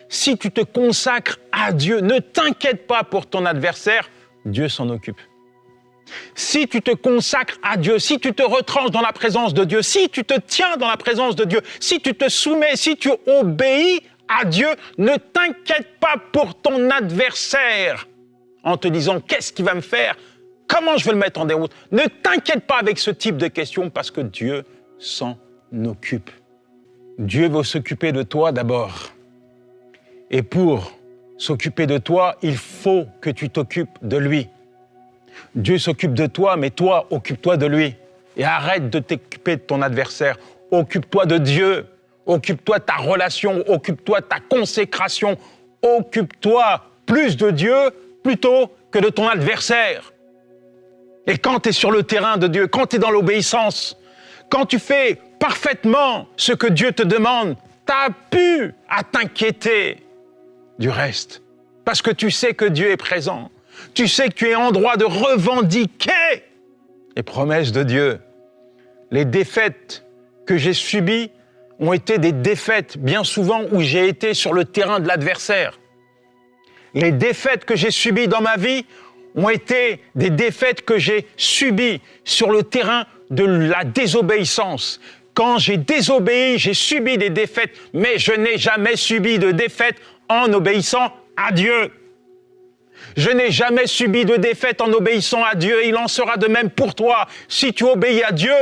si tu te consacres à Dieu, ne t'inquiète pas pour ton adversaire, Dieu s'en occupe. Si tu te consacres à Dieu, si tu te retranches dans la présence de Dieu, si tu te tiens dans la présence de Dieu, si tu te soumets, si tu obéis à Dieu, ne t'inquiète pas pour ton adversaire en te disant « qu'est-ce qu'il va me faire ? Comment je vais le mettre en déroute ?» Ne t'inquiète pas avec ce type de questions parce que Dieu s'en occupe. Dieu veut s'occuper de toi d'abord. Et pour s'occuper de toi, il faut que tu t'occupes de lui. Dieu s'occupe de toi, mais toi, occupe-toi de lui. Et arrête de t'occuper de ton adversaire. Occupe-toi de Dieu. Occupe-toi de ta relation. Occupe-toi de ta consécration. Occupe-toi plus de Dieu plutôt que de ton adversaire. Et quand tu es sur le terrain de Dieu, quand tu es dans l'obéissance, quand tu fais parfaitement ce que Dieu te demande, tu n'as plus à t'inquiéter du reste. Parce que tu sais que Dieu est présent. Tu sais que tu es en droit de revendiquer les promesses de Dieu. Les défaites que j'ai subies ont été des défaites bien souvent où j'ai été sur le terrain de l'adversaire. Les défaites que j'ai subies dans ma vie ont été des défaites que j'ai subies sur le terrain de la désobéissance. Quand j'ai désobéi, j'ai subi des défaites, mais je n'ai jamais subi de défaite en obéissant à Dieu. Je n'ai jamais subi de défaite en obéissant à Dieu. Il en sera de même pour toi. Si tu obéis à Dieu,